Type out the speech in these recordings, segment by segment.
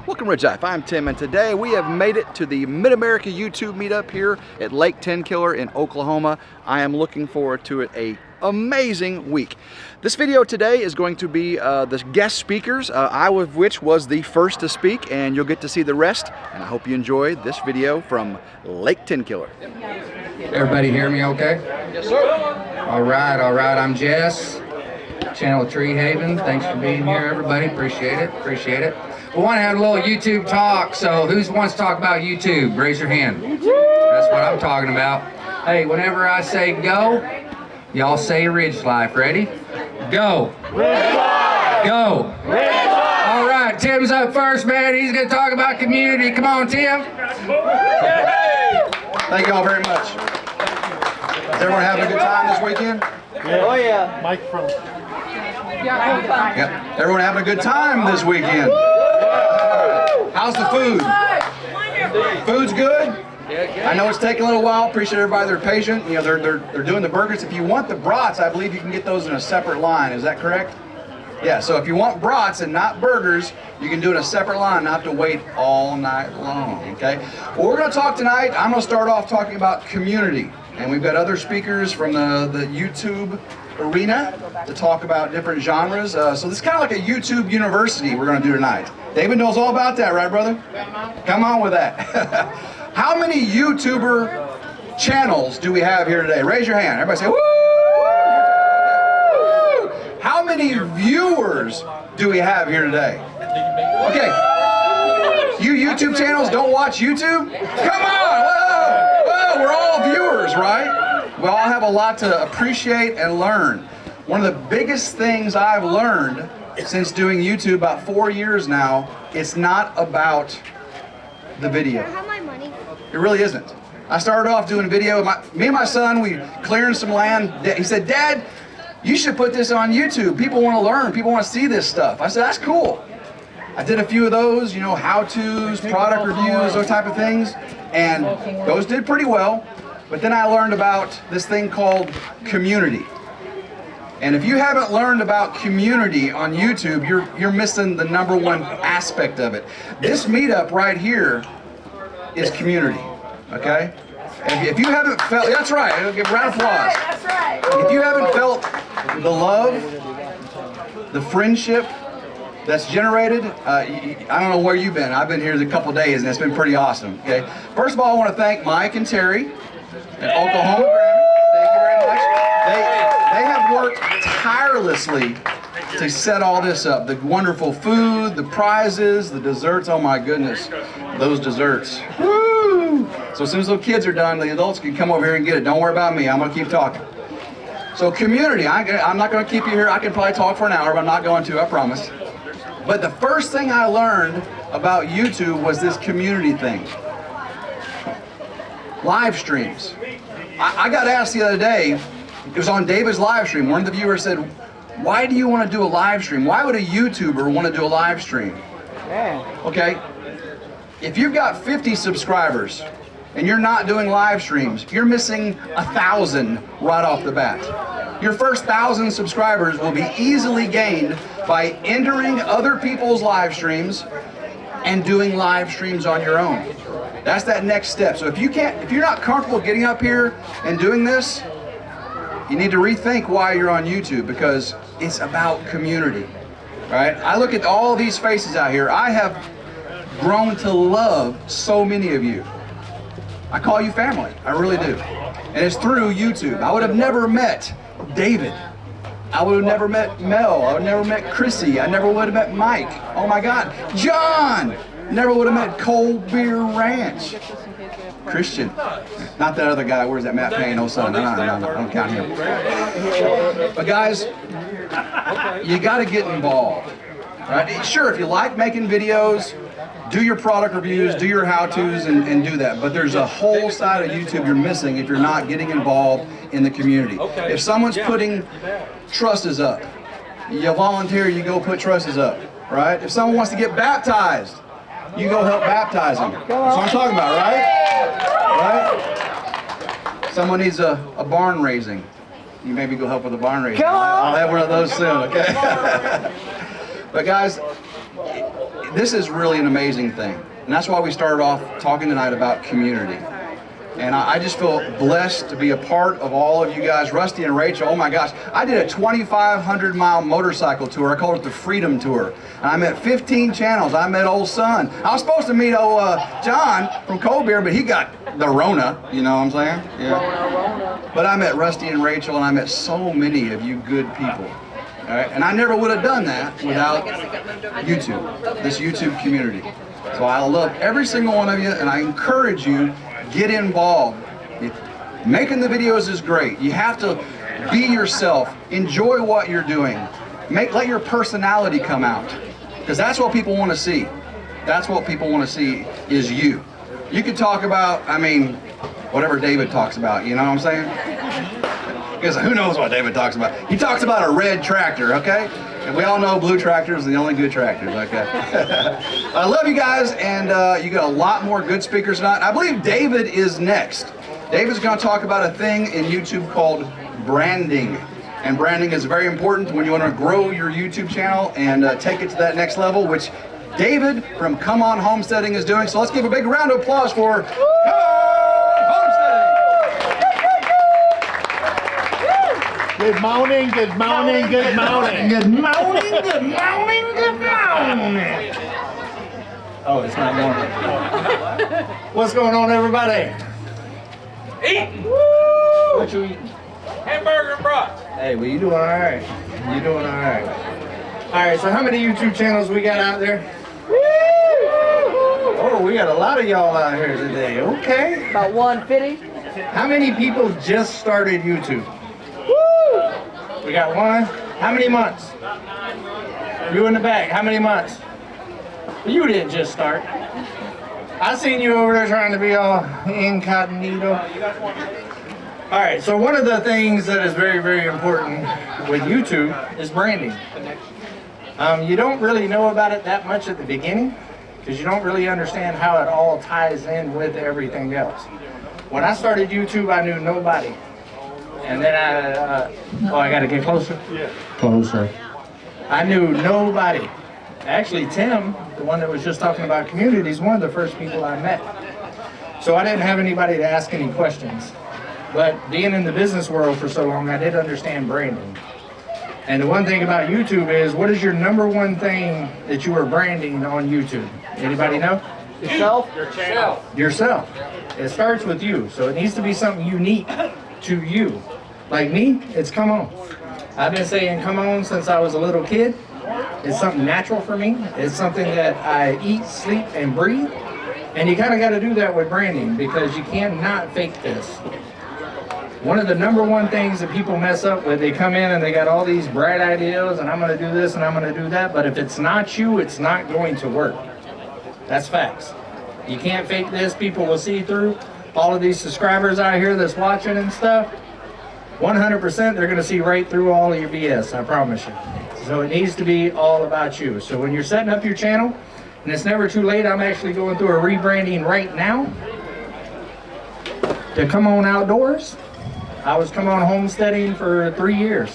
Welcome RidgeLife, I'm Tim, and today we have made it to the Mid-America YouTube Meetup here at Lake Tenkiller in Oklahoma. I am looking forward to it, an amazing week. This video today is going to be the guest speakers, I of which was the first to speak, and you'll get to see the rest, and I hope you enjoy this video from Lake Tenkiller. Everybody hear me okay? Yes, sir. All right, I'm Jess, Channel Tree Haven. Thanks for being here, everybody. Appreciate it. We want to have a little YouTube talk, so who wants to talk about YouTube? Raise your hand. That's what I'm talking about. Hey, whenever I say go, y'all say RidgeLife. Ready? Go. RidgeLife. Go. RidgeLife. All right, Tim's up first, man. He's going to talk about community. Come on, Tim. Thank you all very much. Is everyone having a good time this weekend? Yeah. Oh yeah. Mike from. Yep. Everyone having a good time this weekend? How's the food? Food's good? I know it's taking a little while. Appreciate everybody. They're patient. You know, they're doing the burgers. If you want the brats, I believe you can get those in a separate line. Is that correct? Yeah. So if you want brats and not burgers, you can do it in a separate line. Not have to wait all night long. Okay. Well, we're going to talk tonight. I'm going to start off talking about community, and we've got other speakers from the YouTube arena to talk about different genres. So this is kind of like a YouTube university we're going to do tonight. David knows all about that, right, brother? Come on with that. How many YouTuber channels do we have here today? Raise your hand. Everybody say, woo! How many viewers do we have here today? Okay. You YouTube channels don't watch YouTube? Come on! Whoa! We're all viewers, right? We all have a lot to appreciate and learn. One of the biggest things I've learned since doing YouTube about 4 years now, it's not about the video. Can I have my money? It really isn't. I started off doing video. Me and my son, we clearing some land. He said, "Dad, you should put this on YouTube. People want to learn. People want to see this stuff." I said, "That's cool." I did a few of those, you know, how-tos, product reviews, those type of things, and those did pretty well. But then I learned about this thing called community. And if you haven't learned about community on YouTube, you're missing the #1 aspect of it. This meetup right here is community, okay? If you haven't felt, that's right, give a round of applause. That's right. If you haven't felt the love, the friendship that's generated, I don't know where you've been. I've been here a couple days and it's been pretty awesome, okay? First of all, I want to thank Mike and Terry at Oklahoma. Thank you very much. They have worked tirelessly to set all this up. The wonderful food, the prizes, the desserts. Oh my goodness, those desserts. Woo! So as soon as those kids are done, the adults can come over here and get it. Don't worry about me. I'm going to keep talking. So community, I'm not going to keep you here. I can probably talk for an hour, but I'm not going to, I promise. But the first thing I learned about YouTube was this community thing. Live streams. I got asked the other day, it was on David's live stream, one of the viewers said, "Why do you want to do a live stream? Why would a YouTuber want to do a live stream?" Okay, if you've got 50 subscribers and you're not doing live streams, you're missing 1,000 right off the bat. Your first 1,000 subscribers will be easily gained by entering other people's live streams and doing live streams on your own. That's that next step. So if you're not comfortable getting up here and doing this, you need to rethink why you're on YouTube, because it's about community, right? I look at all these faces out here. I have grown to love so many of you. I call you family, I really do. And it's through YouTube. I would have never met David. I would have never met Mel. I would have never met Chrissy. I never would have met Mike. Oh my God, John! Never would have met Cold Beer Ranch. Christian. Not that other guy. Where's that Matt Payne? Oh, son. No, don't count him. But guys, you got to get involved. Right? Sure, if you like making videos, do your product reviews, do your how-tos, and do that. But there's a whole side of YouTube you're missing if you're not getting involved in the community. If someone's putting trusses up, you volunteer, you go put trusses up. Right? If someone wants to get baptized, you go help baptize them. That's what I'm talking about, right? Right? Someone needs a barn raising. You maybe go help with a barn raising. I'll have one of those soon, okay? But guys, this is really an amazing thing. And that's why we started off talking tonight about community. And I just feel blessed to be a part of all of you guys. Rusty and Rachel, oh my gosh. I did a 2,500-mile motorcycle tour. I called it the Freedom Tour. And I met 15 channels. I met old Son. I was supposed to meet old John from Cold Beer, but he got the Rona, you know what I'm saying? Yeah. But I met Rusty and Rachel, and I met so many of you good people. All right? And I never would have done that without YouTube, this YouTube community. So I love every single one of you, and I encourage you, get involved. Making the videos is great. You have to be yourself. Enjoy what you're doing. Let your personality come out, because that's what people want to see. That's what people want to see is you. You could talk about, I mean, whatever David talks about, you know what I'm saying? Because who knows what David talks about? He talks about a red tractor, okay? And we all know blue tractors are the only good tractors, okay? I love you guys, and you got a lot more good speakers tonight. I believe David is next. David's going to talk about a thing in YouTube called branding. And branding is very important when you want to grow your YouTube channel and take it to that next level, which David from Come On Homesteading is doing. So let's give a big round of applause for Come On Homesteading! Good morning, good morning, good morning. Good morning, good morning, good morning. Oh, it's not morning. What's going on, everybody? Eating! What you eating? Hamburger and brats. Hey, well, you doing all right. You doing all right. All right, so how many YouTube channels we got out there? Oh, we got a lot of y'all out here today. Okay. About 150. How many people just started YouTube? We got one. How many months? You in the back. How many months? You didn't just start. I seen you over there trying to be all incognito. All right, so one of the things that is very, very important with YouTube is branding. You don't really know about it that much at the beginning because you don't really understand how it all ties in with everything else. When I started YouTube, I knew nobody. And then I got to get closer? Yeah. Closer. I knew nobody. Actually, Tim, the one that was just talking about community, is one of the first people I met. So I didn't have anybody to ask any questions. But being in the business world for so long, I did understand branding. And the one thing about YouTube is, what is your number one thing that you are branding on YouTube? Anybody know? Yourself? Your channel. Yourself. It starts with you. So it needs to be something unique to you. Like me, it's Come On. I've been saying Come On since I was a little kid. It's something natural for me. It's something that I eat, sleep, and breathe. And you kind of got to do that with branding because you cannot fake this. One of the number one things that people mess up with, they come in and they got all these bright ideas and I'm going to do this and I'm going to do that, but if it's not you, it's not going to work. That's facts. You can't fake this. People will see through. All of these subscribers out here that's watching and stuff, 100% they're going to see right through all of your BS, I promise you. So it needs to be all about you. So when you're setting up your channel, and it's never too late, I'm actually going through a rebranding right now to Come On Outdoors. I was Come On Homesteading for 3 years.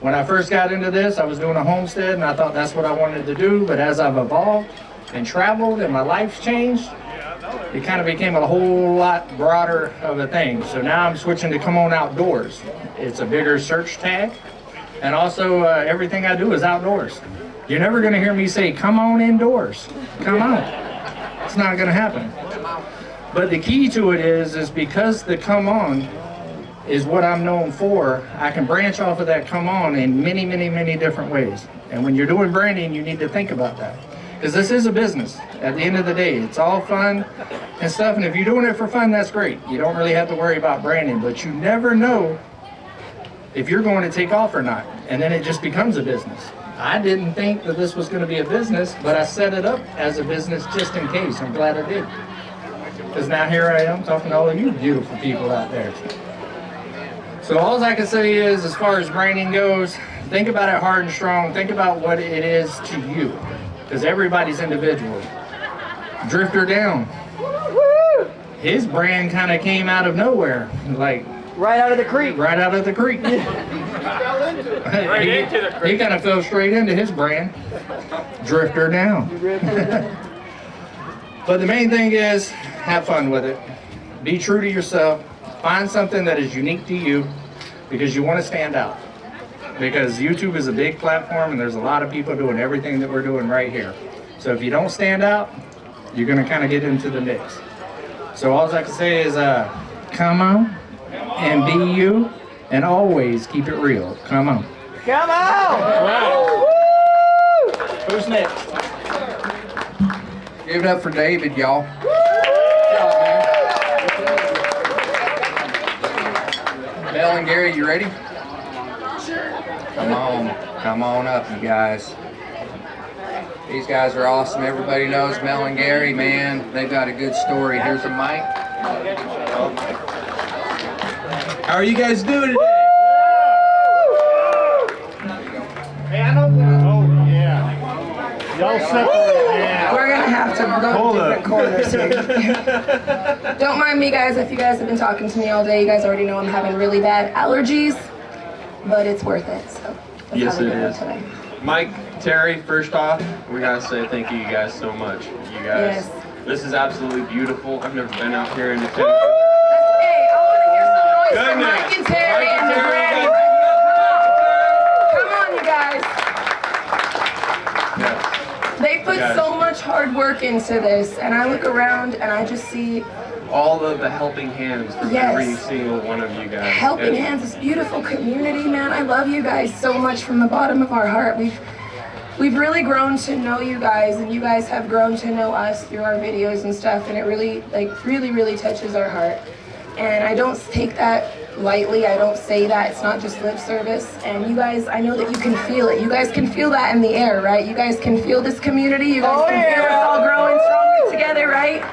When I first got into this, I was doing a homestead and I thought that's what I wanted to do, but as I've evolved and traveled and my life's changed, it kind of became a whole lot broader of a thing. So now I'm switching to Come On Outdoors. It's a bigger search tag. And also everything I do is outdoors. You're never going to hear me say, come on indoors. Come on. It's not going to happen. But the key to it is because the Come On is what I'm known for, I can branch off of that Come On in many, many, many different ways. And when you're doing branding, you need to think about that. Because this is a business. At the end of the day, it's all fun and stuff. And if you're doing it for fun, that's great. You don't really have to worry about branding. But you never know if you're going to take off or not. And then it just becomes a business. I didn't think that this was going to be a business, but I set it up as a business just in case. I'm glad I did. Because now here I am talking to all of you beautiful people out there. So all I can say is, as far as branding goes, think about it hard and strong. Think about what it is to you. Because everybody's individual. Drifter Down. His brand kind of came out of nowhere. Like, Right out of the creek. right out of the creek. Right into the creek. He kind of fell straight into his brand. Drifter down. But the main thing is, have fun with it. Be true to yourself. Find something that is unique to you because you want to stand out. Because YouTube is a big platform and there's a lot of people doing everything that we're doing right here. So if you don't stand out, you're going to kind of get into the mix. So all I can say is, come on and be you and always keep it real. Come on. Come on! Who's next? Give it up for David, y'all. Mel and Gary, you ready? Sure. Come on up, you guys. These guys are awesome. Everybody knows Mel and Gary, man. They've got a good story. Here's a mic. How are you guys doing today? Hey, I know that. Oh, yeah. Y'all separate. Yeah. We're gonna have to go different corners here. Don't mind me, guys, if you guys have been talking to me all day. You guys already know I'm having really bad allergies, but it's worth it. So that's Yes, how we're it doing is. today. Mike, Terry, first off, we gotta say thank you guys so much. You guys, Yes. this is absolutely beautiful. I've never been out here in the Tenkiller. Hey, I want to hear some noise from Goodness. Mike and Terry Mike and and the Terry, Granny. guys. Come on, you guys. Yes. They put Yes. so much hard work into this, and I look around and I just see All of the helping hands from Yes. every single one of you guys. Helping And Hands, this beautiful community, man. I love you guys so much from the bottom of our heart. We've really grown to know you guys, and you guys have grown to know us through our videos and stuff, and it really, really touches our heart. And I don't take that lightly. I don't say that. It's not just lip service. And you guys, I know that you can feel it. You guys can feel that in the air, right? You guys can feel this community. You guys can feel us all growing stronger together, right?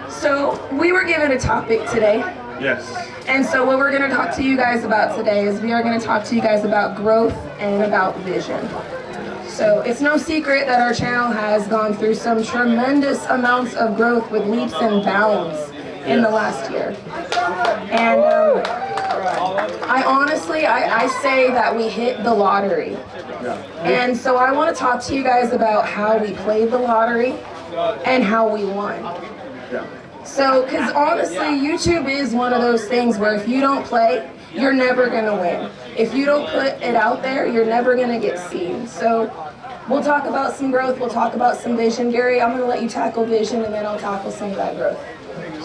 So we were given a topic today. Yes. And so what we're going to talk to you guys about today is we are going to talk to you guys about growth and about vision. So it's no secret that our channel has gone through some tremendous amounts of growth with leaps and bounds in the last year. And I honestly say that we hit the lottery. And so I want to talk to you guys about how we played the lottery and how we won. So, because honestly, YouTube is one of those things where if you don't play, you're never going to win. If you don't put it out there, you're never going to get seen. So, we'll talk about some growth, we'll talk about some vision. Gary, I'm going to let you tackle vision, and then I'll tackle some of that growth.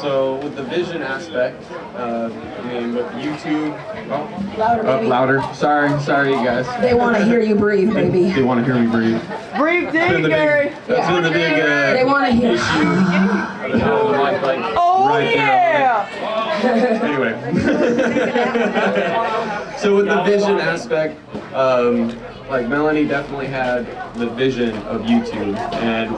So with the vision aspect, I mean with YouTube, Louder, baby. louder. Sorry you guys. They want to hear you breathe, baby. They want to hear me breathe. Breathe deep, Gary. That's been the big They want to hear you. Oh, right yeah. Anyway, so with the vision aspect, like Melanie definitely had the vision of YouTube, and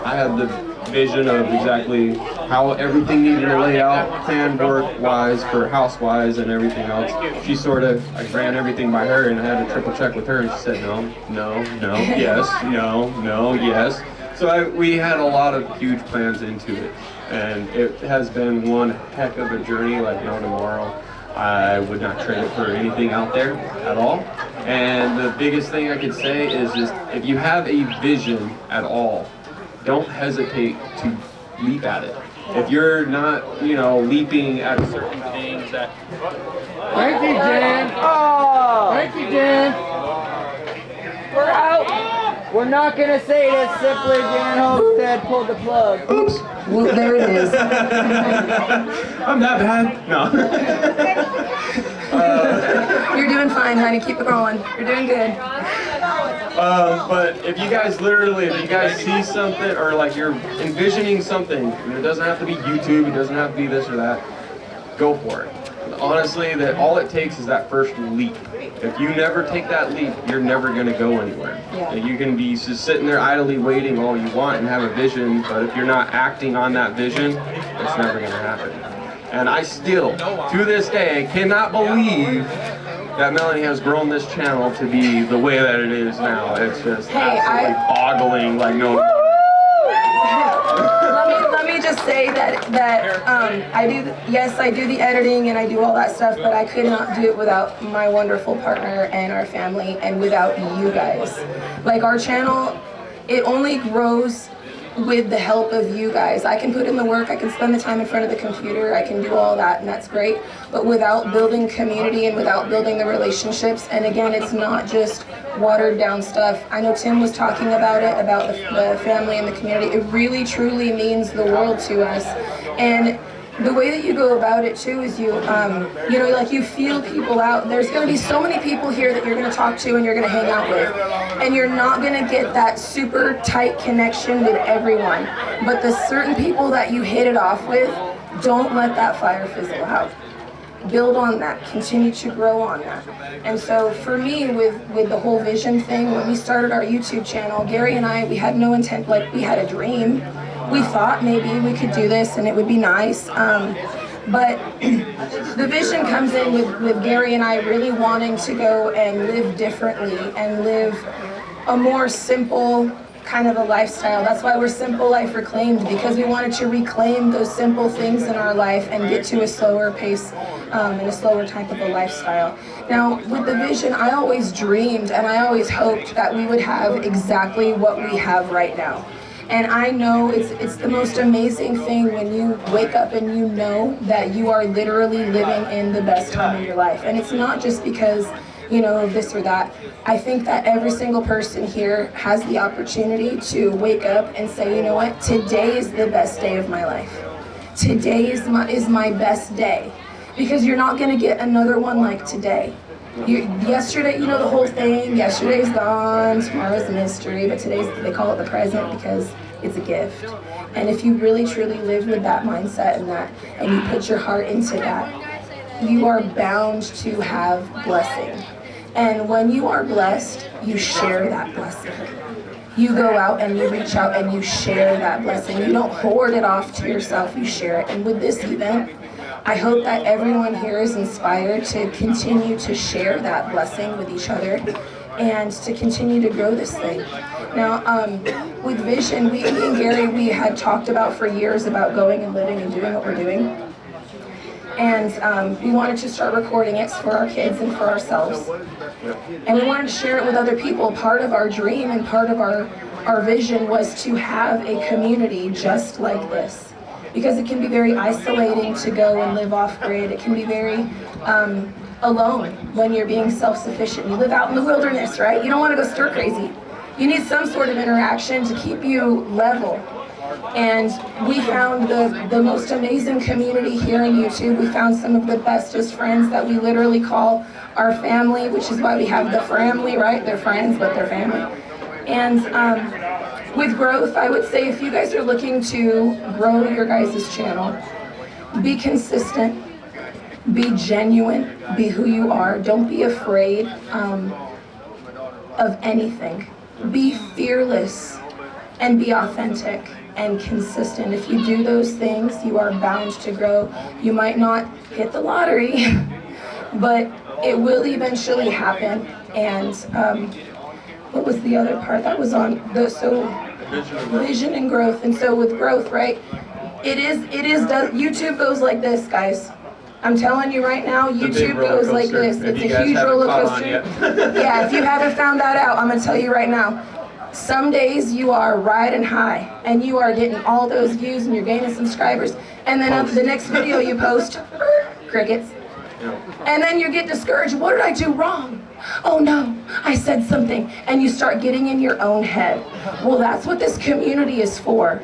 I had the vision of exactly how everything needed to lay out, plan work-wise, for house-wise, and everything else. She sort of, I ran everything by her, and I had to triple check with her, and she said no, yes, no, yes. So we had a lot of huge plans into it, and it has been one heck of a journey like no tomorrow. I would not trade it for anything out there at all. And the biggest thing I could say is just if you have a vision at all, don't hesitate to leap at it. If you're not, leaping at certain things that... Thank you, Jan. Oh. Thank you, Jan. We're out. We're not going to say that simply Jan Homestead pulled the plug. Oops. Well, there it is. I'm that bad. No. You're doing fine, honey. Keep it going. You're doing good. But if you guys see something or like you're envisioning something, and it doesn't have to be YouTube, it doesn't have to be this or that, go for it. Honestly, that all it takes is that first leap. If you never take that leap, you're never going to go anywhere. Yeah. And you can be just sitting there idly waiting all you want and have a vision, but if you're not acting on that vision, it's never going to happen. And I still, to this day, cannot believe that Melanie has grown this channel to be the way that it is now. It's just absolutely boggling, like no. Let me just say that said that I do the editing and I do all that stuff, but I could not do it without my wonderful partner and our family and without you guys. Like our channel, it only grows with the help of you guys. I can put in the work, I can spend the time in front of the computer, I can do all that, and that's great. But without building community and without building the relationships, and again, it's not just watered down stuff. I know Tim was talking about it, about the family and the community. It really, truly means the world to us. And the way that you go about it too is you know, like you feel people out. There's going to be so many people here that you're going to talk to and you're going to hang out with, and you're not going to get that super tight connection with everyone. But the certain people that you hit it off with, don't let that fire fizzle out. Build on that, continue to grow on that. And so for me, with the whole vision thing, when we started our YouTube channel, Gary and I, we had no intent, like we had a dream. We thought maybe we could do this and it would be nice. But the vision comes in with Gary and I really wanting to go and live differently and live a more simple kind of a lifestyle. That's why we're Simple Life Reclaimed, because we wanted to reclaim those simple things in our life and get to a slower pace and a slower type of a lifestyle. Now, with the vision, I always dreamed and I always hoped that we would have exactly what we have right now. And I know it's the most amazing thing when you wake up and you know that you are literally living in the best time of your life. And it's not just because, you know, of this or that. I think that every single person here has the opportunity to wake up and say, you know what, today is the best day of my life. Today is my best day. Because you're not gonna get another one like today. Yesterday, you know the whole thing, yesterday's gone, tomorrow's a mystery, but today's, they call it the present because it's a gift. And if you really truly live with that mindset and you put your heart into that, you are bound to have blessing. And when you are blessed, you share that blessing. You go out and you reach out and you share that blessing. You don't hoard it off to yourself, you share it. And with this event, I hope that everyone here is inspired to continue to share that blessing with each other and to continue to grow this thing. Now, with Vision, me and Gary, we had talked about for years about going and living and doing what we're doing. And we wanted to start recording it for our kids and for ourselves. And we wanted to share it with other people. Part of our dream and part of our vision was to have a community just like this. Because it can be very isolating to go and live off-grid. It can be very alone when you're being self-sufficient. You live out in the wilderness, right? You don't want to go stir crazy. You need some sort of interaction to keep you level. And we found the most amazing community here on YouTube. We found some of the bestest friends that we literally call our family, which is why we have the family, right? They're friends, but they're family. And with growth, I would say if you guys are looking to grow your guys' channel, be consistent, be genuine, be who you are. Don't be afraid of anything. Be fearless and be authentic and consistent. If you do those things, you are bound to grow. You might not hit the lottery, but it will eventually happen. And what was the other part that was on vision and growth? And so with growth, right, YouTube goes like this, guys. I'm telling you right now, YouTube goes like this. It's a huge roller coaster. Yeah, if you haven't found that out, I'm gonna tell you right now. Some days you are riding high and you are getting all those views and you're gaining subscribers, and then the next video you post, crickets. And then you get discouraged. What did I do wrong? Oh no, I said something. And you start getting in your own head. Well, that's what this community is for.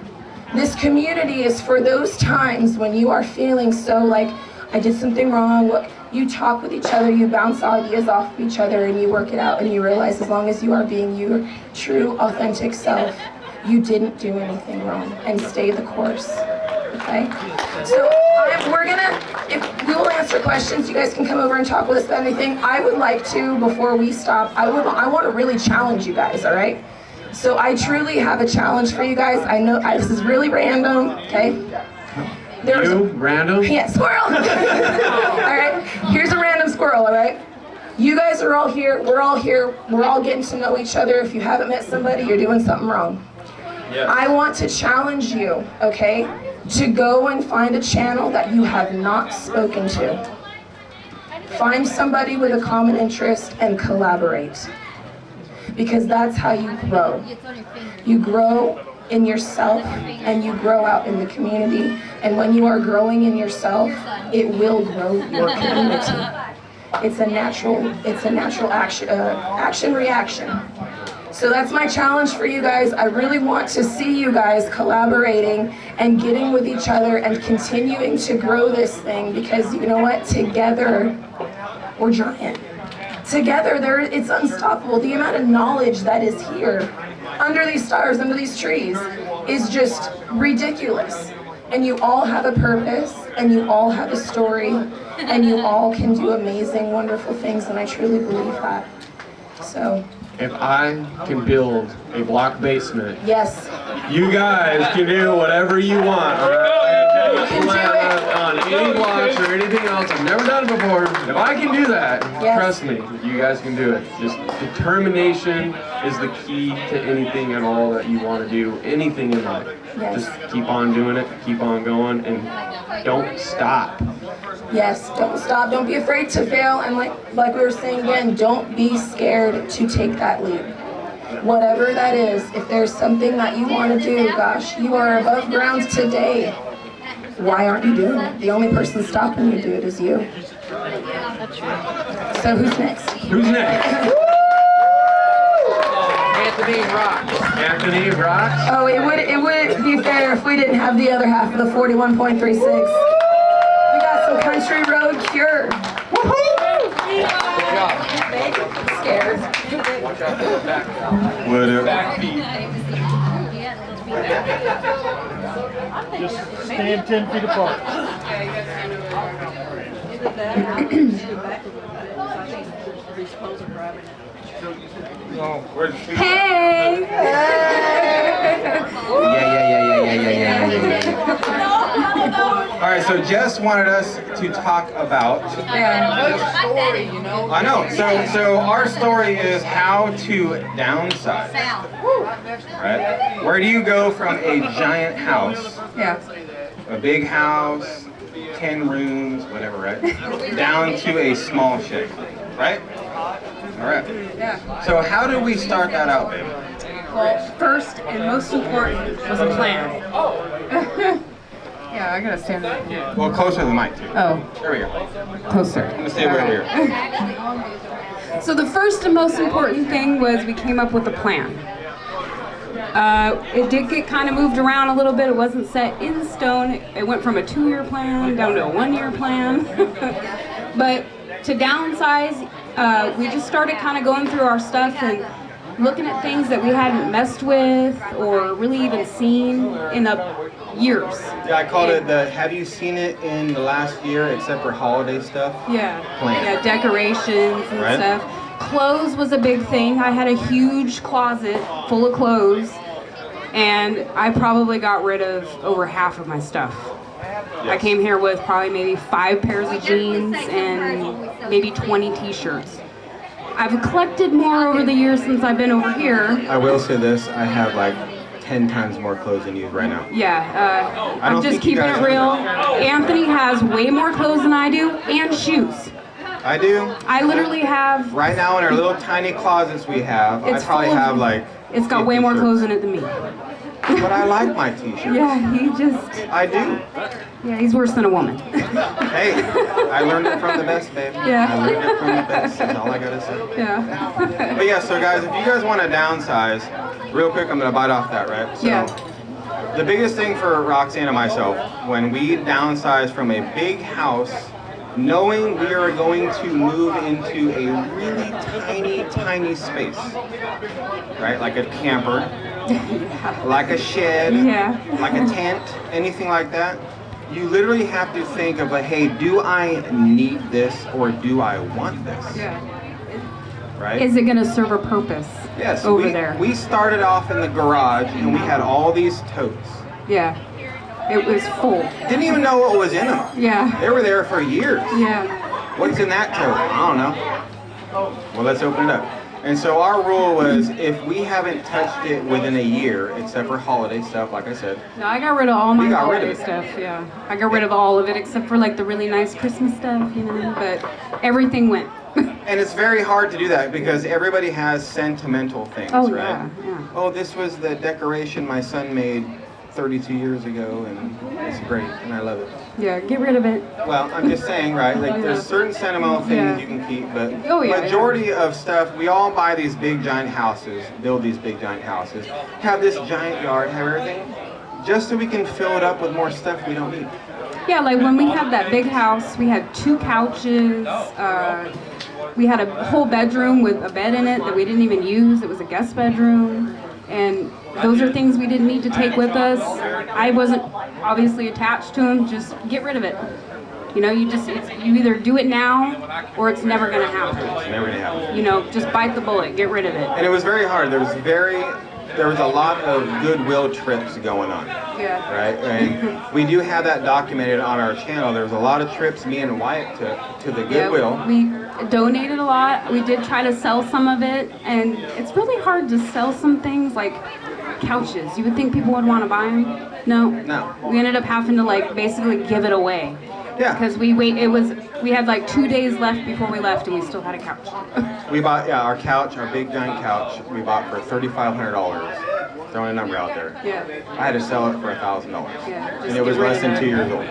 This community is for those times when you are feeling so like, I did something wrong. You talk with each other, you bounce ideas off of each other, and you work it out, and you realize as long as you are being your true, authentic self, you didn't do anything wrong, and stay the course, okay? So if we will answer questions, you guys can come over and talk with us about anything. I would like to, before we stop, I want to really challenge you guys, all right? So I truly have a challenge for you guys. I know this is really random, okay? Random? Yeah, squirrel. All right, here's a random squirrel, all right? You guys are all here, we're all getting to know each other. If you haven't met somebody, you're doing something wrong. Yeah. I want to challenge you, okay? to go and find a channel that you have not spoken to. Find somebody with a common interest and collaborate. Because that's how you grow. You grow in yourself and you grow out in the community. And when you are growing in yourself, it will grow your community. It's a natural action reaction. So that's my challenge for you guys. I really want to see you guys collaborating and getting with each other and continuing to grow this thing, because you know what? Together, we're giant. Together, it's unstoppable. The amount of knowledge that is here, under these stars, under these trees, is just ridiculous. And you all have a purpose, and you all have a story, and you all can do amazing, wonderful things, and I truly believe that. So. If I can build a block basement, Yes. you guys can do whatever you want. You can do it. On any blocks or anything else. I've never done it before. If I can do that, Yes. trust me, you guys can do it. Just determination is the key to anything at all that you want to do, anything in life. Yes. Just keep on doing it, keep on going, and don't stop. Yes, don't stop. Don't be afraid to fail. And like we were saying again, don't be scared to take that leap. Whatever that is, if there's something that you want to do, gosh, you are above ground today. Why aren't you doing it? The only person stopping you to do it is you. So who's next? Who's next? Anthony rocks. Anthony rocks. Oh, it would be fair if we didn't have the other half of the 41.36. We got some Country Road Cure. Scared. Just stand 10 feet apart. Hey! All right, so Jess wanted us to talk about. I know. So our story is how to downsize. Right? Where do you go from a giant house, a big house, 10 rooms, whatever, right? Down to a small shed, right? All right. So how do we start that out, babe? Well, first and most important was a plan. Yeah, I gotta stand up. Well, closer to the mic, too. Oh, There we go. closer. I'm gonna stay right here. So the first and most important thing was we came up with a plan. It did get kind of moved around a little bit. It wasn't set in stone. It went from a 2-year plan down to a 1-year plan. But to downsize, we just started kind of going through our stuff and looking at things that we hadn't messed with or really even seen in the years. Yeah, I called it the have you seen it in the last year except for holiday stuff? Yeah, Plan. yeah, decorations and Right. stuff. Clothes was a big thing. I had a huge closet full of clothes, and I probably got rid of over half of my stuff. I came here with probably maybe 5 pairs of jeans and maybe 20 t-shirts. I've collected more over the years since I've been over here. I will say this, I have like 10 times more clothes than you right now. Yeah, I I'm don't just think you keeping guys it real. know Anthony has way more clothes than I do, and shoes. I do. I literally have, Right now in our little tiny closets we have, I It's probably full of- have like it's got way 50 more shirts. clothes in it than me. But I like my t-shirts. Yeah, he just, I do. yeah, he's worse than a woman. Hey, I learned it from the best, babe. Yeah. I learned it from the best, that's all I gotta say. Yeah. But yeah, so guys, if you guys want to downsize, real quick, I'm gonna bite off that, right? So, Yeah. the biggest thing for Roxanne and myself, when we downsize from a big house, knowing we are going to move into a really tiny space, right? Like a camper, like a shed, Yeah. like a tent, anything like that. You literally have to think of like, hey, do I need this or do I want this? Yeah. Right? Is it gonna serve a purpose? Yes, over there. we started off in the garage and we had all these totes. Yeah. It was full. Didn't even know what was in them. Yeah. They were there for years. Yeah. What's in that tote? I don't know. Well, let's open it up. And so our rule was if we haven't touched it within a year, except for holiday stuff, like I said. No, I got rid of all my got rid holiday of it. stuff, yeah. I got rid of all of it except for like the really nice Christmas stuff, you know, but everything went. And it's very hard to do that because everybody has sentimental things, Oh, right? yeah. Oh, this was the decoration my son made 32 years ago, and it's great, and I love it. Yeah, get rid of it. Well, I'm just saying, right? Like, there's certain sentimental things you can keep, but majority of stuff, we all buy these big giant houses, build these big giant houses, have this giant yard, have everything, just so we can fill it up with more stuff we don't need. Yeah, like when we had that big house, we had 2 couches, we had a whole bedroom with a bed in it that we didn't even use. It was a guest bedroom, and those are things we didn't need to take with us. I wasn't obviously attached to them. Just get rid of it. You know, you either do it now or it's never going to happen. It's never going to happen. You know, just bite the bullet, get rid of it. And it was very hard. There was a lot of goodwill trips going on. Yeah. Right? And we do have that documented on our channel. There was a lot of trips me and Wyatt took to the Goodwill. Yeah, we donated a lot. We did try to sell some of it, and it's really hard to sell some things like couches. You would think people would want to buy them. No. We ended up having to like basically give it away. Yeah. Because we had like 2 days left before we left, and we still had a couch. We bought our couch, our big giant couch. We bought for $3,500. Throwing a number out there. Yeah. I had to sell it for $1,000. Yeah. And it was less than 2 years old.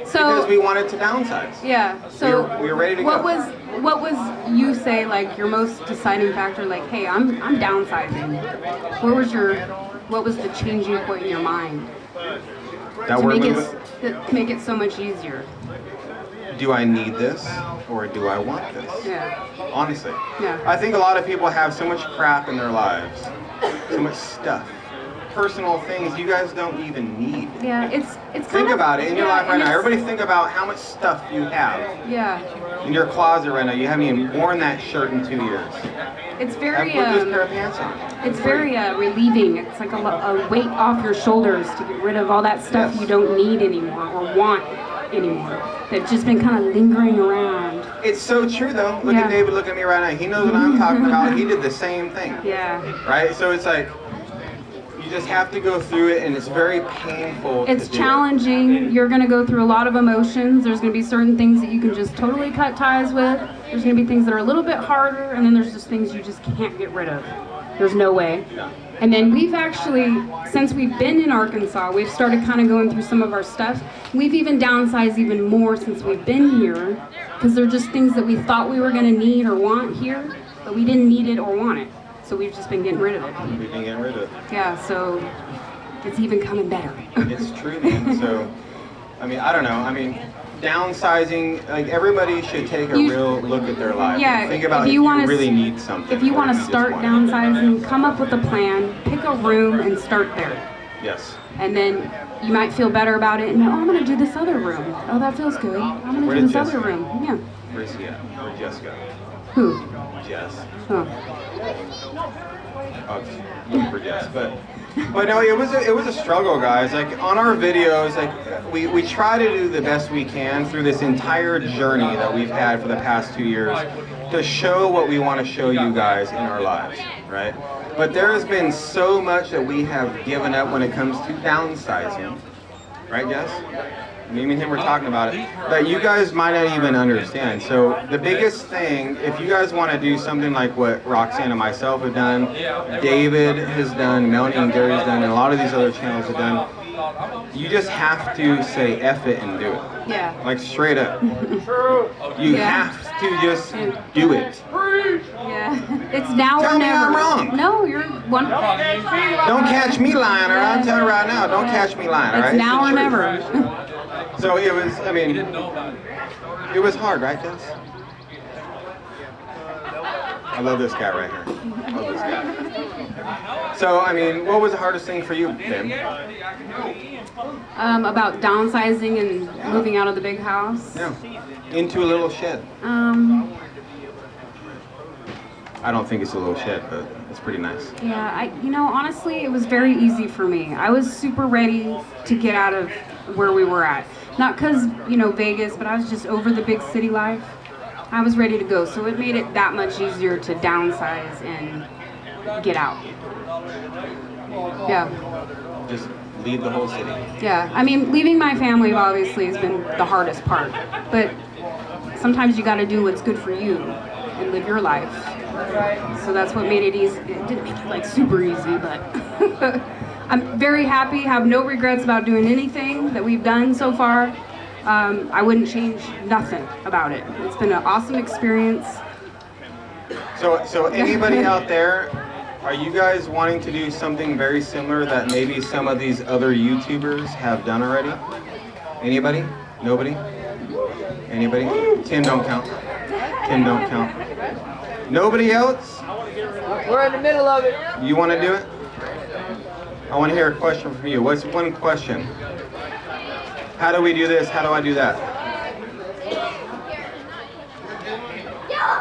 So because we wanted to downsize. Yeah. So we were ready to go. What was you say like your most deciding factor? Like, hey, I'm downsizing. What was the changing point in your mind to make it so much easier? Do I need this or do I want this? Yeah. Honestly. Yeah. I think a lot of people have so much crap in their lives, so much stuff, personal things you guys don't even need. Yeah, it's think about it in your life right now. Everybody think about how much stuff you have. Yeah. In your closet right now. You haven't even worn that shirt in 2 years. It's very put this pair of pants on. It's very relieving. It's like a weight off your shoulders to get rid of all that stuff you don't need anymore or want anymore. That's just been kind of lingering around. It's so true though. Look at David, look at me right now. He knows what I'm talking about. He did the same thing. Yeah. Right? So it's like, you just have to go through it, and it's very painful. It's challenging. You're going to go through a lot of emotions. There's going to be certain things that you can just totally cut ties with. There's going to be things that are a little bit harder, and then there's just things you just can't get rid of. There's no way. And then we've actually, since we've been in Arkansas, we've started kind of going through some of our stuff. We've even downsized even more since we've been here, because they're just things that we thought we were going to need or want here, but we didn't need it or want it. So we've just been getting rid of it. We've been getting rid of it. Yeah, so it's even coming better. It's true, man. So, I mean, I don't know. I mean, downsizing, like everybody should take a real look at their life. Yeah, think about if you really need something. If you want to start downsizing, come up with a plan, pick a room and start there. Yes. And then you might feel better about it and I'm going to do this other room. Oh, that feels good. I'm going to do this other room. Yeah. Where's he at? Where's Jessica? Who? Jess. Oh. Looking for Jess, but no, it was a struggle, guys. Like on our videos, like we try to do the best we can through this entire journey that we've had for the past 2 years to show what we want to show you guys in our lives, right? But there has been so much that we have given up when it comes to downsizing, right, Jess? Me and him were talking about it, that you guys might not even understand. So the biggest thing, if you guys want to do something like what Roxanne and myself have done, David has done, Melanie and Gary's done, and a lot of these other channels have done, you just have to say F it and do it. Yeah. Like straight up. You have to just do it. Yeah. It's now Tell or me never. I'm wrong. No, you're one. Don't catch me lying, or I'm telling you right now, don't catch me lying, all right? It's now or the truth. never. So it was, I mean, it was hard, right, Jess? I love this guy right here. I love this guy. So, I mean, what was the hardest thing for you, Ben? About downsizing and moving out of the big house. Yeah. Into a little shed. I don't think it's a little shed, but it's pretty nice. Yeah, honestly, it was very easy for me. I was super ready to get out of where we were at. Not because, Vegas, but I was just over the big city life. I was ready to go. So it made it that much easier to downsize and get out. Yeah. Just leave the whole city. Yeah. I mean, leaving my family obviously has been the hardest part. But sometimes you got to do what's good for you and live your life. So that's what made it easy. It didn't make it like super easy, but I'm very happy, have no regrets about doing anything that we've done so far. I wouldn't change nothing about it. It's been an awesome experience. So anybody out there, are you guys wanting to do something very similar that maybe some of these other YouTubers have done already? Anybody? Nobody? Anybody? 10 don't count. 10 don't count. Nobody else? We're in the middle of it. You want to do it? I want to hear a question from you. What's one question? How do we do this? How do I do that?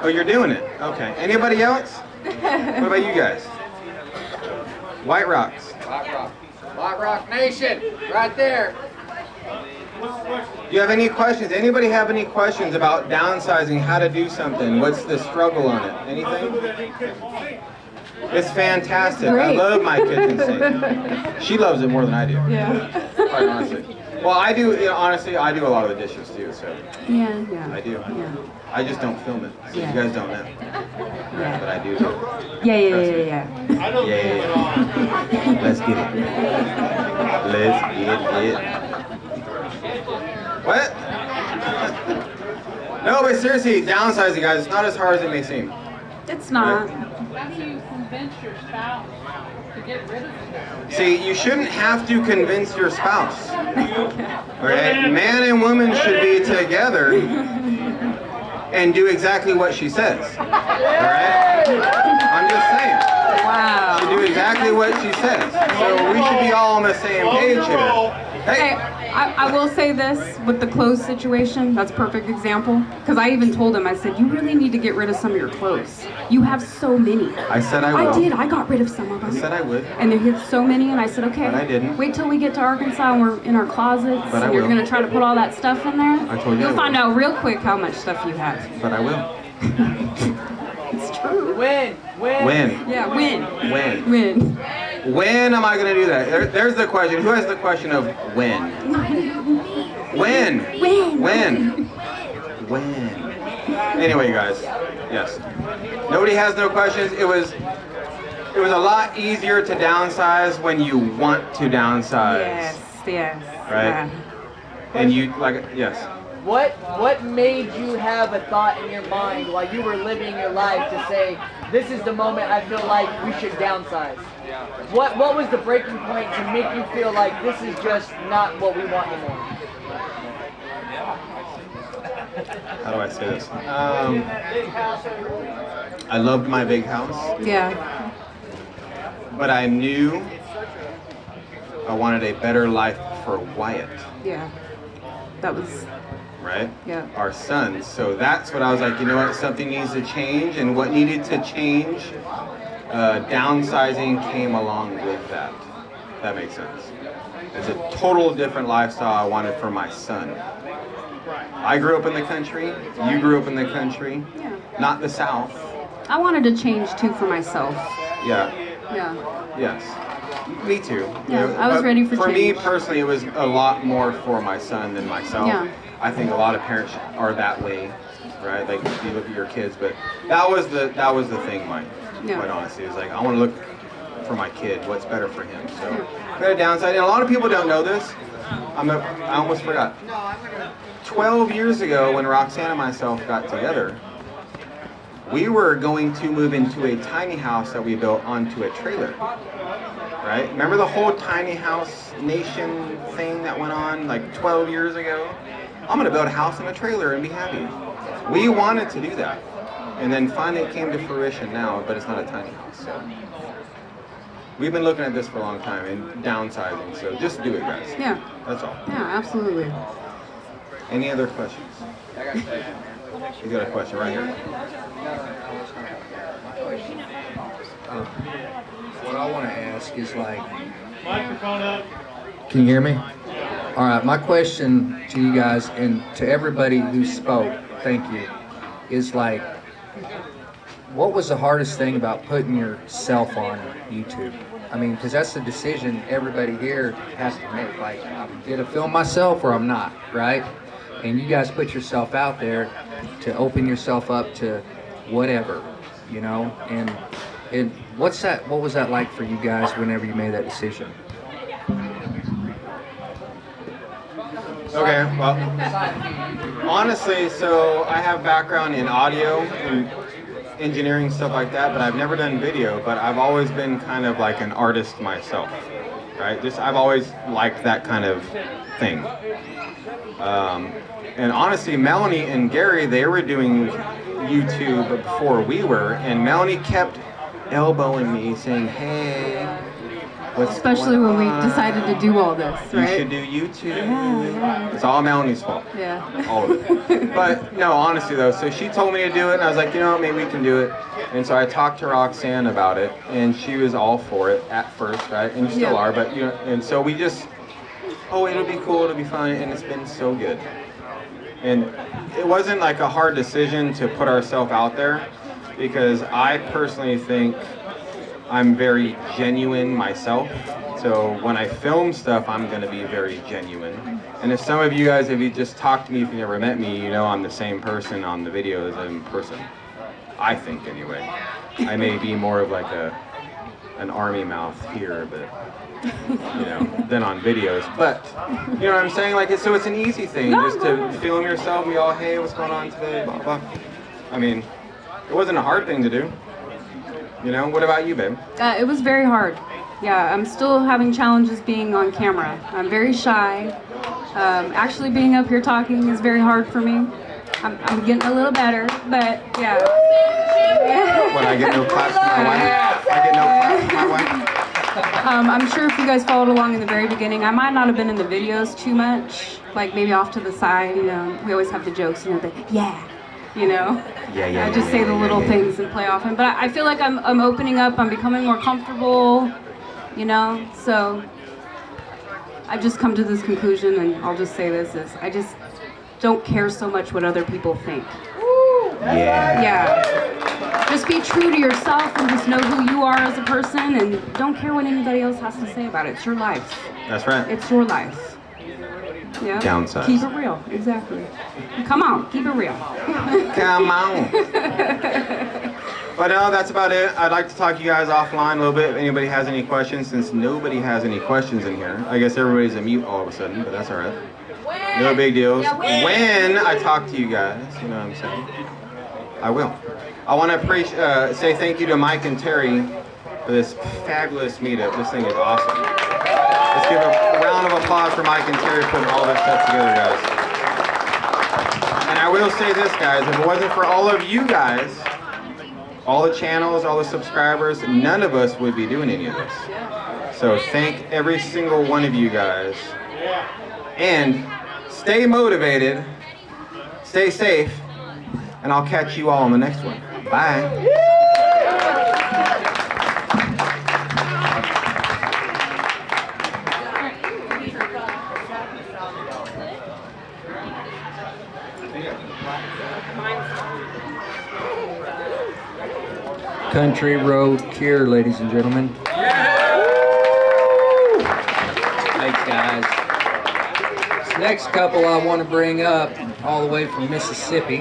Oh, you're doing it. Okay. Anybody else? What about you guys? White Rocks. White Rock Nation, right there. Do you have any questions? Anybody have any questions about downsizing, how to do something? What's the struggle on it? Anything? It's fantastic. Great. I love my kitchen sink. She loves it more than I do. Yeah. Quite honestly. Well, I do, honestly, I do a lot of the dishes too, so. Yeah. I do. Yeah. I just don't film it, so Yeah. you guys don't know. Yeah. But I do. Yeah. Yeah. Let's get it. Let's get it. What? No, but seriously, downsizing, guys, it's not as hard as it may seem. It's not. How do you convince your spouse to get rid of it? See, you shouldn't have to convince your spouse. Okay? Man and woman should be together and do exactly what she says. Alright? I'm just saying. Wow. Should do exactly what she says. So we should be all on the same page here. Hey, I will say this with the clothes situation. That's a perfect example. Because I even told him, I said, you really need to get rid of some of your clothes. You have so many. I said I would. I did. I got rid of some of them. I said I would. And there hit so many, and I said, okay. But I didn't. Wait till we get to Arkansas and we're in our closets. But I and you're will. going to try to put all that stuff in there. I told you I You'll find will. out real quick how much stuff you have. But I will. It's true. When? Yeah, when. When am I going to do that? There's the question. Who has the question of when? When? Anyway, guys. Yes. Nobody has no questions. It was a lot easier to downsize when you want to downsize. Yes. Right? Yeah. And you, yes. What made you have a thought in your mind while you were living your life to say, this is the moment I feel like we should downsize? What was the breaking point to make you feel like this is just not what we want anymore? How do I say this? I loved my big house. Yeah. But I knew I wanted a better life for Wyatt. Yeah. That was... Right? Yeah. Our sons. So that's what I was like, you know what, something needs to change, and what needed to change, downsizing came along with that. That makes sense. It's a total different lifestyle I wanted for my son. I grew up in the country, you grew up in the country, not the South. I wanted to change too for myself. Yeah. Yeah. Yes. Me too. Yeah, I was ready for For me change. personally, it was a lot more for my son than myself. Yeah. I think a lot of parents are that way, right? Like you look at your kids, but that was the thing, Mike. Yeah. Quite honestly, it was like I want to look for my kid. What's better for him? So, got a downside, and a lot of people don't know this. I almost forgot. 12 years ago, when Roxanne and myself got together, we were going to move into a tiny house that we built onto a trailer. Right? Remember the whole tiny house nation thing that went on like 12 years ago? I'm gonna build a house and a trailer and be happy. We wanted to do that. And then finally it came to fruition now, but it's not a tiny house. So we've been looking at this for a long time and downsizing, so just do it, guys. Yeah. That's all. Yeah, absolutely. Any other questions? You got a question right here. What I want to ask is like, Microphone up. can you hear me? All right, my question to you guys and to everybody who spoke, thank you. is like, what was the hardest thing about putting yourself on YouTube? I mean, because that's the decision everybody here has to make. Like, I'm gonna film myself or I'm not, right? And you guys put yourself out there to open yourself up to whatever, you know? And what was that like for you guys whenever you made that decision? Okay, well, honestly, so I have background in audio and engineering, stuff like that, but I've never done video, but I've always been kind of like an artist myself, right? I've always liked that kind of thing. And honestly, Melanie and Gary, they were doing YouTube before we were, and Melanie kept elbowing me saying, hey, Especially when we decided to do all this, right? You should do YouTube. Yeah. It's all Melanie's fault. Yeah. All of it. But no, honestly though, so she told me to do it, and I was like, you know what, maybe we can do it. And so I talked to Roxanne about it, and she was all for it at first, right? And you still are, but you know, and so we just, it'll be cool, it'll be fun, and it's been so good. And it wasn't like a hard decision to put ourselves out there, because I personally think I'm very genuine myself. So when I film stuff, I'm going to be very genuine. And if some of you guys, if you just talked to me, if you never met me, you know I'm the same person on the video as I'm in person. I think anyway. I may be more of like an army mouth here, but you know, than on videos. But you know what I'm saying? Like, so it's an easy thing just to film yourself and be all, hey, what's going on today? Blah blah. I mean, it wasn't a hard thing to do. You know, what about you, babe? It was very hard. Yeah, I'm still having challenges being on camera. I'm very shy. Actually being up here talking is very hard for me. I'm getting a little better, but yeah. What, I get no claps for my wife? I get no claps for my wife? I'm sure if you guys followed along in the very beginning, I might not have been in the videos too much, like maybe off to the side, you know. We always have the jokes, you know, you know. I just say the little things and play off him. But I feel like I'm opening up, I'm becoming more comfortable, you know. So I've just come to this conclusion, and I'll just say this, is I just don't care so much what other people think. Yeah. Just be true to yourself and just know who you are as a person, and don't care what anybody else has to say about it. It's your life. That's right. It's your life. Yeah. Downsize. Keep it real. Exactly. Come on, keep it real. Come on. But no, that's about it. I'd like to talk to you guys offline a little bit if anybody has any questions, since nobody has any questions in here. I guess everybody's a mute all of a sudden, but that's all right. No big deals. When I talk to you guys, you know what I'm saying? I will. I want to say thank you to Mike and Terry for this fabulous meetup. This thing is awesome. Let's give a round of applause for Mike and Terry putting all this stuff together, guys. And I will say this, guys, if it wasn't for all of you guys, all the channels, all the subscribers, none of us would be doing any of this. So thank every single one of you guys. And stay motivated, stay safe, and I'll catch you all on the next one. Bye. Country Road Cure, ladies and gentlemen. Thanks, guys. This next couple I want to bring up, all the way from Mississippi.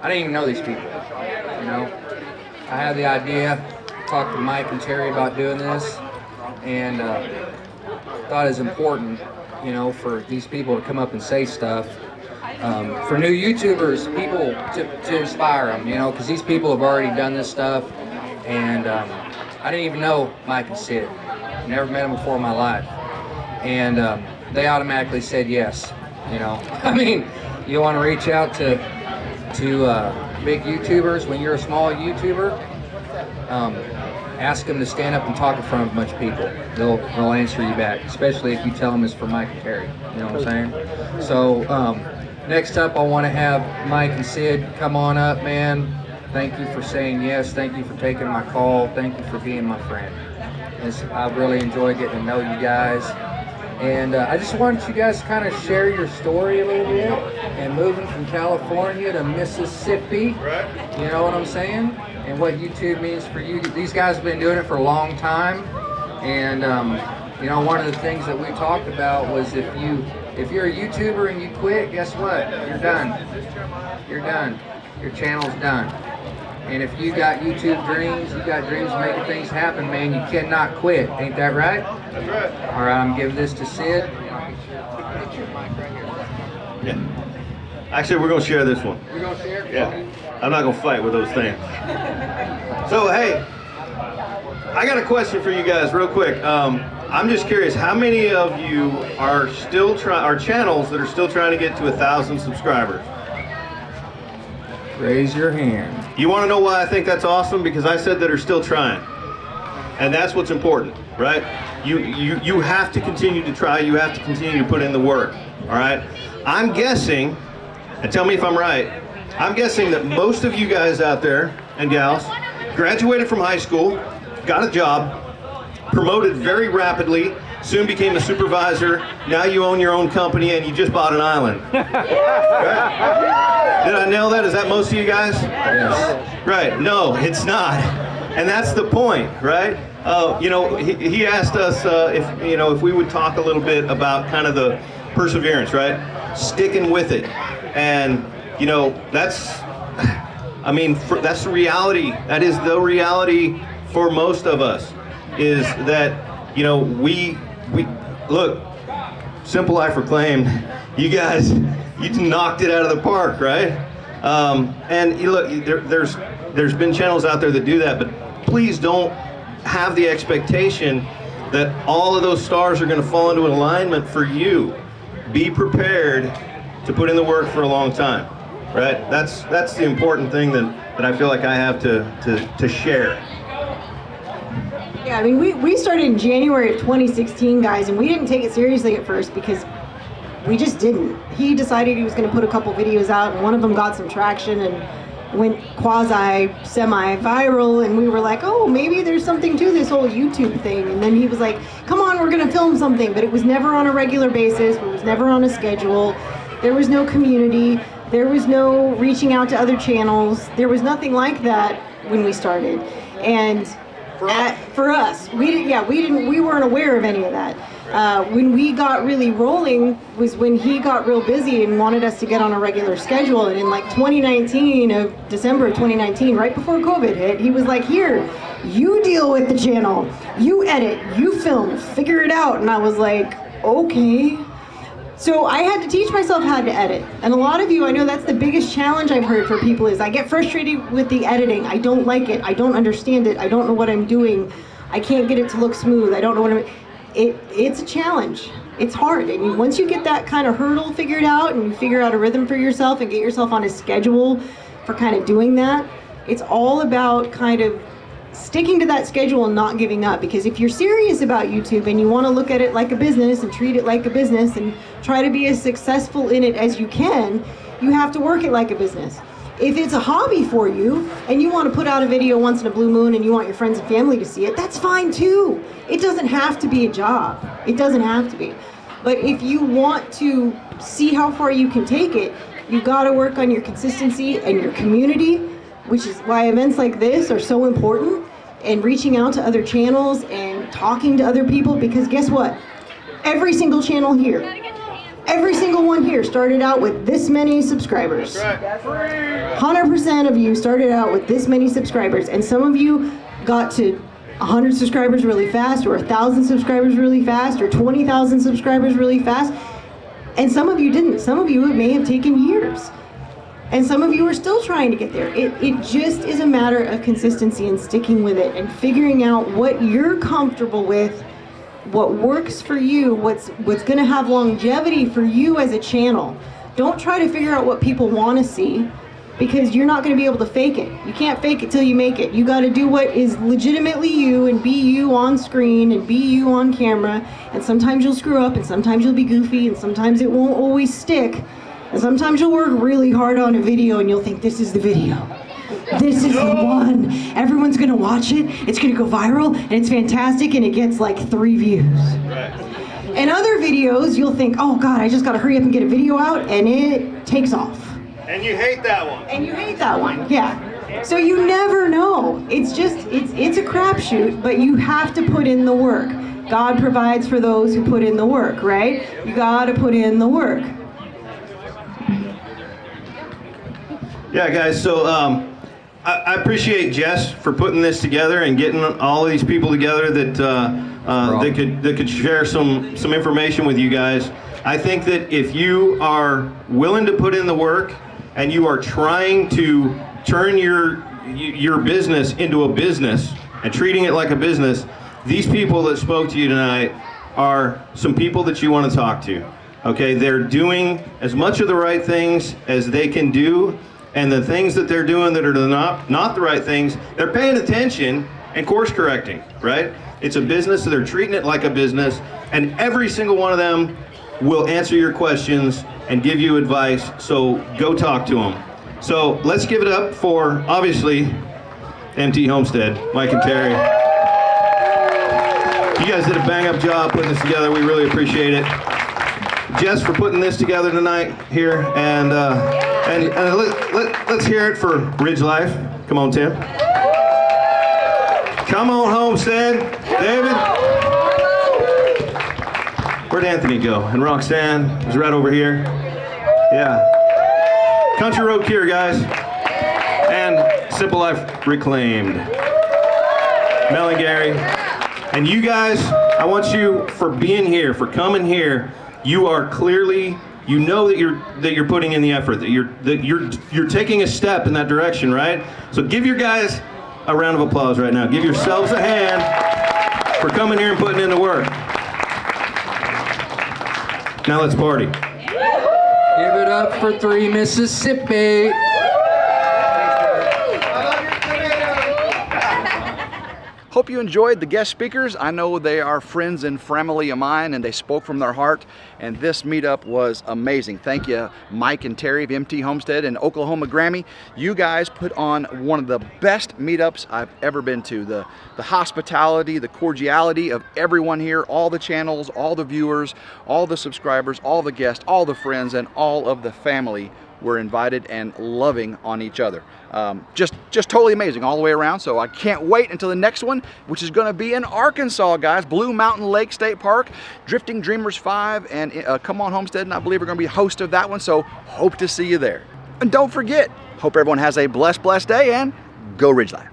I didn't even know these people, you know. I had the idea, talked to Mike and Terry about doing this, and thought it was important, you know, for these people to come up and say stuff. For new YouTubers, people to inspire them, you know, because these people have already done this stuff, and I didn't even know Mike and Sid. Never met them before in my life, and they automatically said yes, you know. I mean, you want to reach out to big YouTubers when you're a small YouTuber, ask them to stand up and talk in front of a bunch of people. They'll answer you back, especially if you tell them it's for Mike and Terry, you know what I'm saying? So next up, I want to have Mike and Sid come on up, man. Thank you for saying yes. Thank you for taking my call. Thank you for being my friend. I really enjoy getting to know you guys. And I just want you guys to kind of share your story a little bit, and moving from California to Mississippi, you know what I'm saying? And what YouTube means for you. These guys have been doing it for a long time, and you know, one of the things that we talked about was if you're a YouTuber and you quit, guess what? You're done. You're done. Your channel's done. And if you got YouTube dreams, you got dreams of making things happen, man, you cannot quit. Ain't that right? That's right. All right, I'm giving this to Sid. Yeah. Actually, we're going to share this one. We're going to share? Yeah. I'm not going to fight with those things. So, hey, I got a question for you guys real quick. I'm just curious, how many of you are channels that are still trying to get to 1,000 subscribers? Raise your hand. You want to know why I think that's awesome? Because I said that are still trying. And that's what's important, right? You have to continue to try, you have to continue to put in the work, all right? I'm guessing, and tell me if I'm right, I'm guessing that most of you guys out there, and gals, graduated from high school, got a job, promoted very rapidly, soon became a supervisor, now you own your own company and you just bought an island. Right? Did I nail that? Is that most of you guys? Yes. Right, no, it's not. And that's the point, right? You know, he asked us if we would talk a little bit about kind of the perseverance, right? Sticking with it. And, you know, that's the reality. That is the reality for most of us, is that, you know, we look, Simple Life Reclaimed, you guys, you knocked it out of the park, right? And you look, there's been channels out there that do that, but please don't have the expectation that all of those stars are going to fall into alignment for you. Be prepared to put in the work for a long time, right? That's the important thing that I feel like I have to share. Yeah, I mean, we started in January of 2016, guys, and we didn't take it seriously at first because we just didn't. He decided he was going to put a couple videos out, and one of them got some traction and went semi-viral, and we were like, oh, maybe there's something to this whole YouTube thing. And then he was like, come on, we're going to film something. But it was never on a regular basis. It was never on a schedule. There was no community. There was no reaching out to other channels. There was nothing like that when we started. And for us, we weren't aware of any of that. When we got really rolling was when he got real busy and wanted us to get on a regular schedule. And in like December of 2019, right before COVID hit, he was like, here, you deal with the channel, you edit, you film, figure it out. And I was like, okay. So I had to teach myself how to edit. And a lot of you, I know that's the biggest challenge I've heard for people is I get frustrated with the editing. I don't like it. I don't understand it. I don't know what I'm doing. I can't get it to look smooth. I don't know what I'm... It's a challenge. It's hard. And once you get that kind of hurdle figured out and you figure out a rhythm for yourself and get yourself on a schedule for kind of doing that, it's all about kind of sticking to that schedule and not giving up. Because if you're serious about YouTube and you want to look at it like a business and treat it like a business and try to be as successful in it as you can, you have to work it like a business. If it's a hobby for you and you want to put out a video once in a blue moon and you want your friends and family to see it, that's fine too. It doesn't have to be a job. It doesn't have to be. But if you want to see how far you can take it, you got to work on your consistency and your community, which is why events like this are so important, and reaching out to other channels and talking to other people, because guess what? Every single channel here, every single one here started out with this many subscribers. 100% of you started out with this many subscribers, and some of you got to 100 subscribers really fast, or 1,000 subscribers really fast, or 20,000 subscribers really fast, and some of you didn't. Some of you it may have taken years, and some of you are still trying to get there. It just is a matter of consistency and sticking with it and figuring out what you're comfortable with, what works for you, what's going to have longevity for you as a channel. Don't try to figure out what people want to see, because you're not going to be able to fake it. You can't fake it till you make it. You got to do what is legitimately you and be you on screen and be you on camera. And sometimes you'll screw up, and sometimes you'll be goofy, and sometimes it won't always stick. And sometimes you'll work really hard on a video and you'll think this is the video. This is the one. Everyone's gonna watch it. It's gonna go viral, and it's fantastic, and it gets like 3 views. Right. And other videos, you'll think, oh God, I just gotta hurry up and get a video out, and it takes off. And you hate that one. And you hate that one, yeah. So you never know. It's just, it's a crapshoot, but you have to put in the work. God provides for those who put in the work, right? You gotta put in the work. Yeah, guys, so I appreciate Jess for putting this together and getting all of these people together that could share some information with you guys. I think that if you are willing to put in the work and you are trying to turn your business into a business and treating it like a business, these people that spoke to you tonight are some people that you want to talk to. Okay, they're doing as much of the right things as they can do, and the things that they're doing that are not the right things, they're paying attention and course correcting, right? It's a business, so they're treating it like a business, and every single one of them will answer your questions and give you advice, so go talk to them. So let's give it up for, obviously, MT Homestead, Mike and Terry. You guys did a bang-up job putting this together. We really appreciate it. Jess for putting this together tonight here, and let's hear it for RidgeLife. Come on, Tim. Come on, Homestead. David. Where'd Anthony go? And Roxanne is right over here. Yeah. Country Road Cure, guys. And Simple Life Reclaimed. Mel and Gary. And you guys, I want you for being here, for coming here. You are clearly, you know that you're putting in the effort, that you're taking a step in that direction, right? So give your guys a round of applause right now. Give yourselves a hand for coming here and putting in the work. Now let's party. Give it up for 3 Mississippi. Hope you enjoyed the guest speakers. I know they are friends and family of mine, and they spoke from their heart, and this meetup was amazing. Thank you, Mike and Terry of MT Homestead and Oklahoma Grammy. You guys put on one of the best meetups I've ever been to. The hospitality, the cordiality of everyone here, all the channels, all the viewers, all the subscribers, all the guests, all the friends, and all of the family were invited and loving on each other. Just totally amazing all the way around. So I can't wait until the next one, which is going to be in Arkansas, guys. Blue Mountain Lake State Park, Drifting Dreamers 5, and Come On Homestead, and I believe we're going to be host of that one. So hope to see you there. And don't forget, hope everyone has a blessed day, and go RidgeLife.